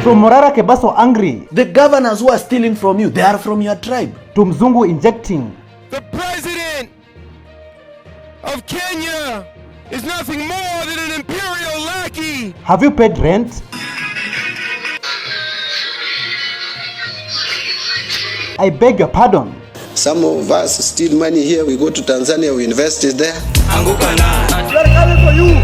From Morara Kebaso angry. The governors who are stealing from you, they are from your tribe. To Mzungu injecting. The president of Kenya is nothing more than an imperial lackey. Have you paid rent? I beg your pardon. Some of us steal money here, we go to Tanzania, we invest it there. We are coming for you.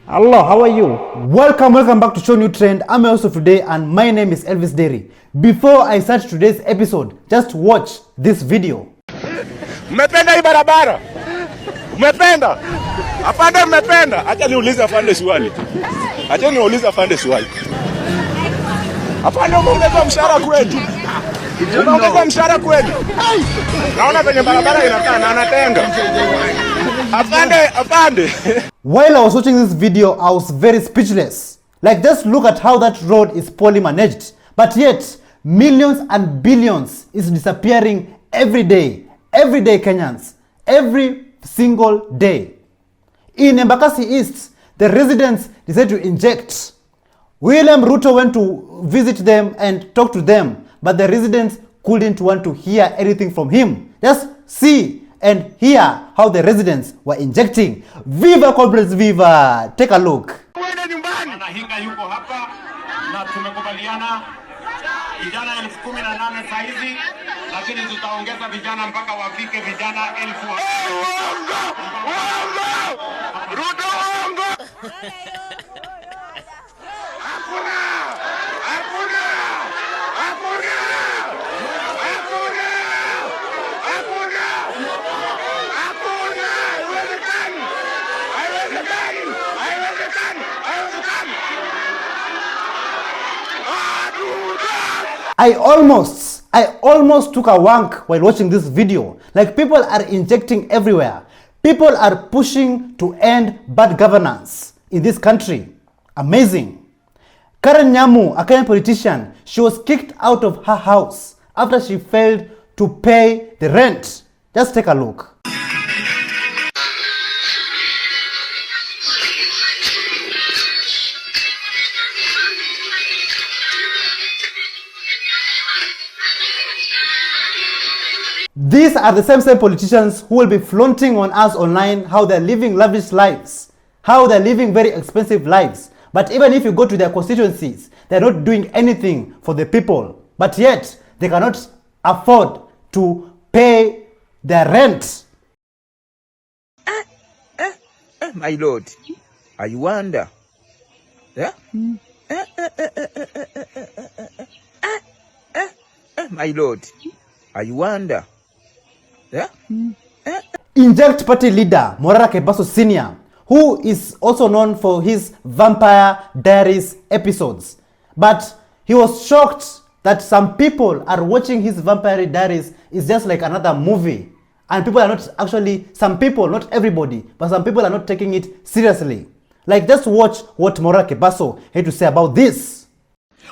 Hello, how are you? Welcome back to ShowNewTrend. I'm also today and my name is Elvis Derry. Before I start today's episode, just watch this video. Mmependa hii barabara? Mmependa? Afande mmependa? Acha niulize afande swali. Afande umeongeza mshahara kwetu? Umeongeza mshahara kwetu? Naona penye barabara inakaa na anatenga. Afande. While I was watching this video, I was very speechless. Like, just look at how that road is poorly managed. But yet, millions and billions is disappearing every day. Every day, Kenyans. Every single day. In Embakasi East, the residents decided to inject. William Ruto went to visit them and talk to them, but the residents couldn't want to hear anything from him. Just see and hear how the residents were injecting. Viva comrades, viva! Take a look. Wewe nyumbani. Anahinga yuko hapa na tumekubaliana vijana 18,000 saizi, lakini tutaongeza vijana mpaka wafike vijana 1000. Ruto ongo. I almost took a wank while watching this video. Like, people are injecting everywhere. People are pushing to end bad governance in this country. Amazing. Karen Nyamu, a Kenyan politician, she was kicked out of her house after she failed to pay the rent. Just take a look. These are the same politicians who will be flaunting on us online how they're living lavish lives, how they're living very expensive lives. But even if you go to their constituencies, they're not doing anything for the people. But yet, they cannot afford to pay their rent. My Lord, I wonder. Yeah? My Lord, I wonder. Yeah? Inject party leader Morara Kebaso Sr., who is also known for his Vampire Diaries episodes. But he was shocked that some people are watching his Vampire Diaries is just like another movie. And people are not actually, some people, not everybody, but some people are not taking it seriously. Like, just watch what Morara Kebaso had to say about this.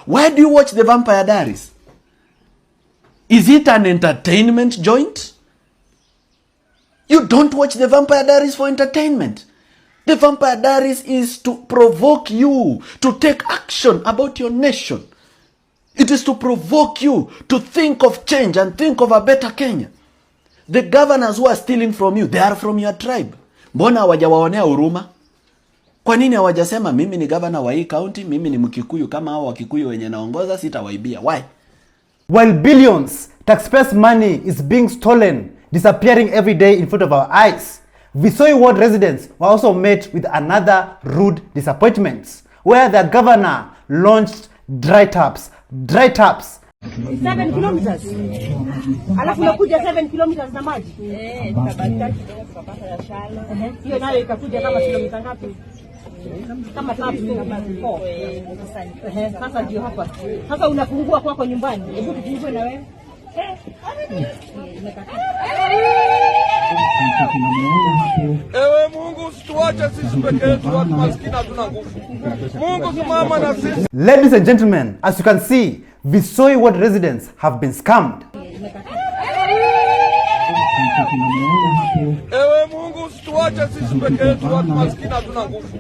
Why do you watch the Vampire Diaries? Is it an entertainment joint? You don't watch the Vampire Diaries for entertainment. The Vampire Diaries is to provoke you to take action about your nation. It is to provoke you to think of change and think of a better Kenya. The governors who are stealing from you, they are from your tribe. Mbona hawajawaonea huruma? Kwa nini hawajasema mimi ni governor wa hii county, mimi ni Mkikuyu kama hao Wakikuyu wenye naongoza sitawaibia? Why? While billions, taxpayers' money is being stolen, disappearing every day in front of our eyes, Visoi Ward residents were also met with another rude disappointment, where the governor launched dry taps. 7 kilometers. Alafu unakuja 7 kilometers na maji. Tukabaki kidogo tukapata ya shala. Hiyo nayo ikakuja kama kilomita ngapi? Kama tatu kama 4. Sasa ndio hapa. Sasa unafungua kwako nyumbani. Hebu tufungue na wewe. Ewe Mungu, usituache sisi peke yetu, watu maskini hatuna nguvu. Mungu simama na sisi. Ladies and gentlemen, as you can see, Visoi ward residents have been scammed. Ewe Mungu, usituache sisi peke yetu, watu maskini hatuna nguvu.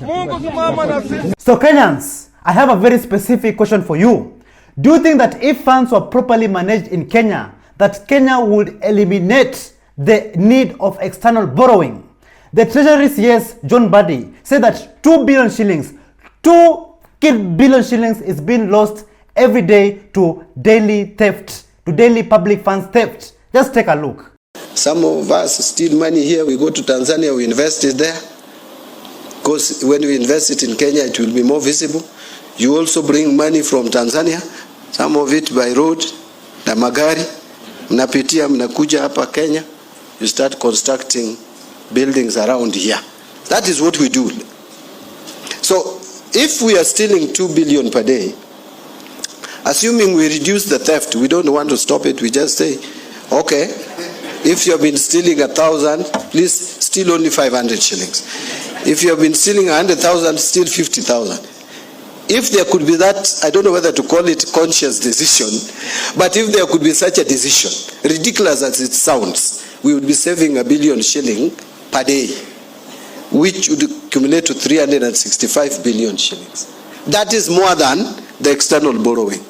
Mungu simama na sisi. So Kenyans, I have a very specific question for you. Do you think that if funds were properly managed in Kenya, that Kenya would eliminate the need of external borrowing? The Treasury CS, John Buddy, said that 2 billion shillings, 2 billion shillings is being lost every day to daily theft, to daily public funds theft. Just take a look. Some of us steal money here, we go to Tanzania, we invest it there. Because when we invest it in Kenya, it will be more visible. You also bring money from Tanzania, some of it by road, na magari. Mnapitia, mnakuja hapa Kenya, you start constructing buildings around here. That is what we do. So, if we are stealing 2 billion per day, assuming we reduce the theft, we don't want to stop it, we just say, okay, if you have been stealing 1,000, please steal only 500 shillings. If you have been stealing 100,000, steal 50,000. If there could be that, I don't know whether to call it conscious decision, but if there could be such a decision, ridiculous as it sounds, we would be saving 1 billion shilling per day, which would accumulate to 365 billion shillings. That is more than the external borrowing.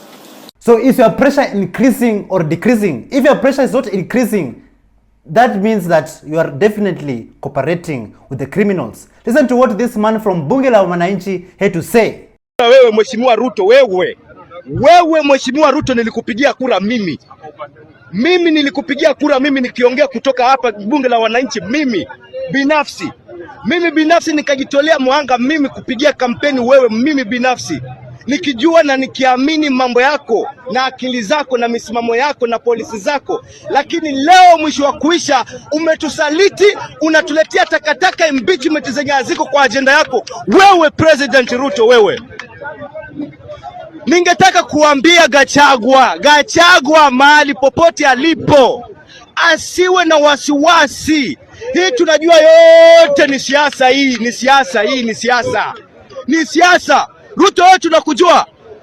So is your pressure increasing or decreasing? If your pressure is not increasing, that means that you are definitely cooperating with the criminals. Listen to what this man from Bunge la Wananchi had to say. Wewe Mheshimiwa Ruto, wewe Mheshimiwa Ruto, nilikupigia kura mimi nilikupigia kura mimi, nikiongea kutoka hapa Bunge la Wananchi, mimi binafsi nikajitolea muhanga mimi kupigia kampeni wewe, mimi binafsi nikijua na nikiamini mambo yako na akili zako na misimamo yako na polisi zako, lakini leo mwisho wa kuisha umetusaliti, unatuletea takataka impeachment zenye haziko kwa agenda yako. Wewe President Ruto, wewe ningetaka kuambia Gachagua mahali popote alipo asiwe na wasiwasi. Hii tunajua yote ni siasa, ni siasa. Ruto, wewe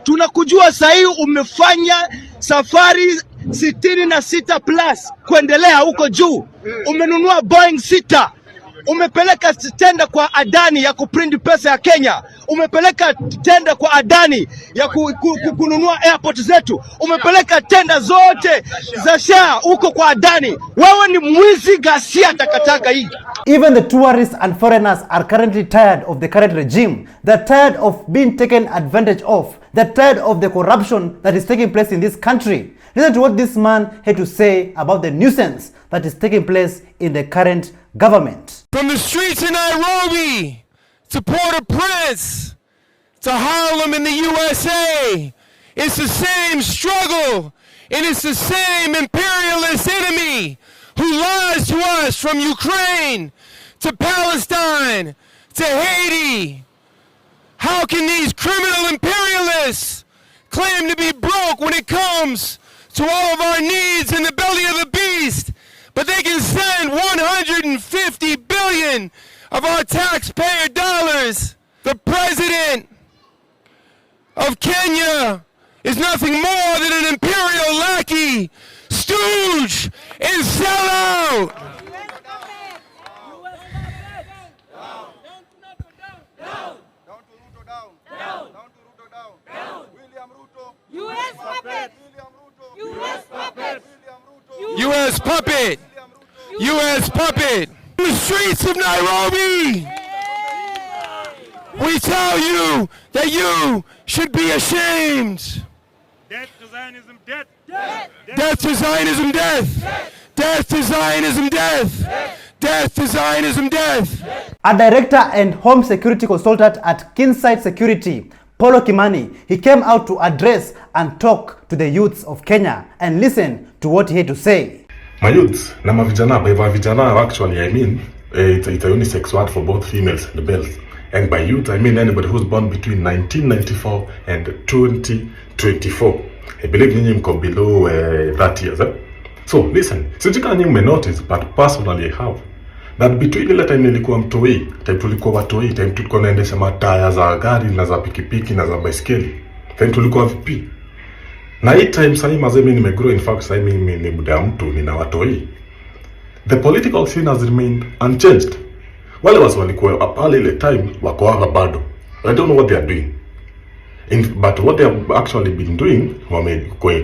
tunakujua sahi, umefanya safari 66 plus kuendelea huko juu. Umenunua Boeing 6. Umepeleka tenda kwa Adani ya kuprint pesa ya Kenya. Umepeleka tenda kwa Adani ya kununua airport zetu. Umepeleka tenda zote za share huko kwa Adani. Wewe ni mwizi, ghasia, takataka hii. Even the tourists and foreigners are currently tired of the current regime. They're tired of being taken advantage of. They're tired of the corruption that is taking place in this country. Listen to what this man had to say about the nuisance that is taking place in the current government. From the streets of Nairobi to Port-au-Prince to Harlem in the USA, it's the same struggle, and it's the same imperialist enemy who lies to us, from Ukraine to Palestine to Haiti. How can these criminal imperialists claim to be broke when it comes to all of our needs in the belly of the beast, but they can send 150 billion of our taxpayer dollars? The president of Kenya is nothing more than an imperial lackey, stooge, and sellout. U.S. puppet. U.S. puppet. In the streets of Nairobi, we tell you that you should be ashamed. Death to Zionism, death. Death to Zionism, death. Death to Zionism, death. Death to Zionism, death. A director and home security consultant at Kinside Security, Paulo Kimani, he came out to address and talk to the youths of Kenya, and listen to what he had to say. My youths, nama vijana, by vijana actually I mean, it's a unisex word for both females and males. And by youth, I mean anybody who's born between 1994 and 2024. I believe ninyi mko below 30 years. So listen, sijika nyinyi may notice, but personally I have, that between ile time nilikuwa mtoi, time tulikuwa watoi, time tulikuwa naendesha mataya za gari na za pikipiki na za baiskeli, time tulikuwa vipi. Na hii time sasa mazee mimi nimegrow, in fact sasa mimi ni muda mtu nina watoi. The political scene has remained unchanged. Wale walikuwa pale ile time wako hapa bado. I don't know what they are doing. But what they have actually been doing,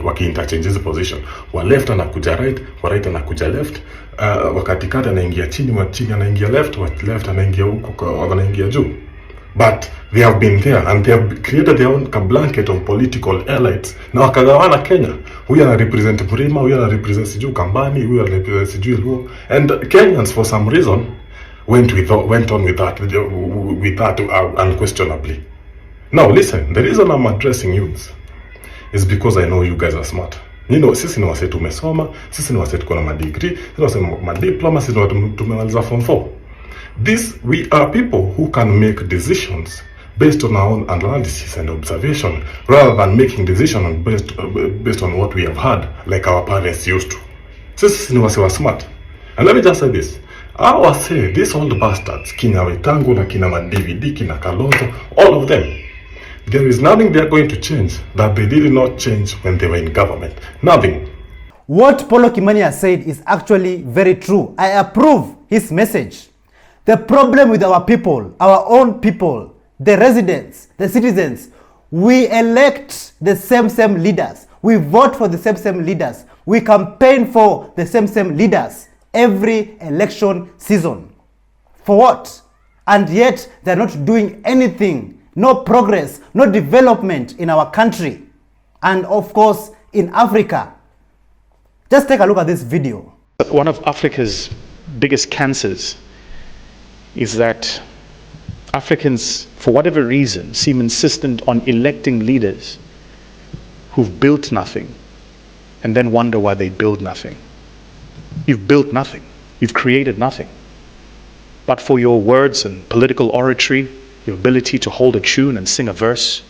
waki-interchange this position. Wa left anakuja right, wa right anakuja left, wakatikati anaingia chini, wa chini anaingia left, wa left anaingia huko, anaingia juu. But they have been there and they have created their own blanket of political elites. Na wakagawana Kenya. Huyu ana represent Mrima, huyu ana represent siju Kambani, huyu ana represent siju Luo. And Kenyans for some reason went on with that unquestionably. Now listen, the reason I'm addressing youths is because I know you guys are smart. You know, sisi ni wase tumesoma, sisi ni wase tuko na madegree, sisi ni wase madiploma, sisi ni watu tumemaliza form 4. We are people who can make decisions based on our own analysis and observation, rather than making decisions based on what we have heard, like our parents used to. Sisi ni wase wa smart. And let me just say this. I will say, these old bastards, kina Wetangu na kina ma-DVD, kina Kalonzo, all of them, there is nothing they are going to change that they did not change when they were in government. Nothing. What Paulo Kimani has said is actually very true. I approve his message. The problem with our people, our own people, the residents, the citizens, we elect the same leaders. We vote for the same leaders. We campaign for the same leaders every election season. For what? And yet they're not doing anything. No progress, no development in our country. And of course, in Africa. Just take a look at this video. One of Africa's biggest cancers is that Africans, for whatever reason, seem insistent on electing leaders who've built nothing and then wonder why they build nothing. You've built nothing. You've created nothing. But for your words and political oratory, your ability to hold a tune and sing a verse,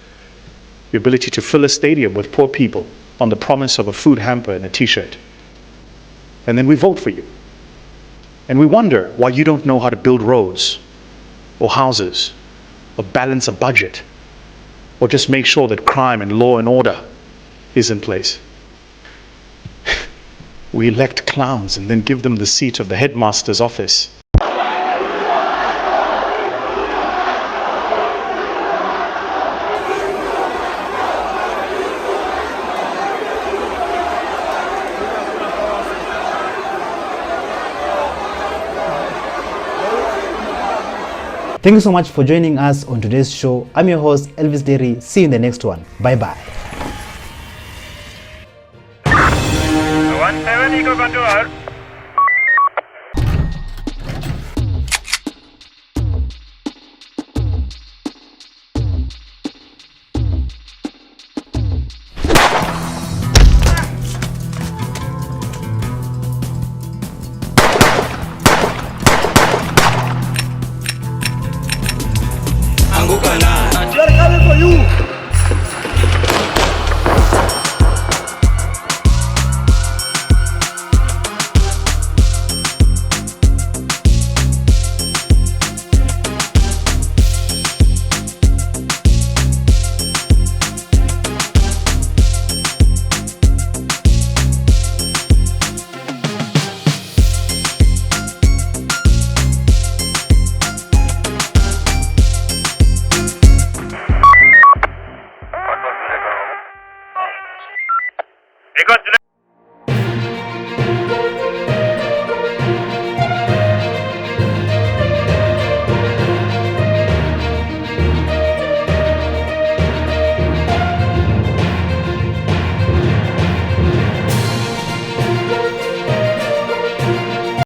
your ability to fill a stadium with poor people on the promise of a food hamper and a t-shirt. And then we vote for you. And we wonder why you don't know how to build roads or houses or balance a budget or just make sure that crime and law and order is in place. We elect clowns and then give them the seat of the headmaster's office. Thank you so much for joining us on today's show. I'm your host, Elvis Derry. See you in the next one. Bye-bye. They're coming for you. Because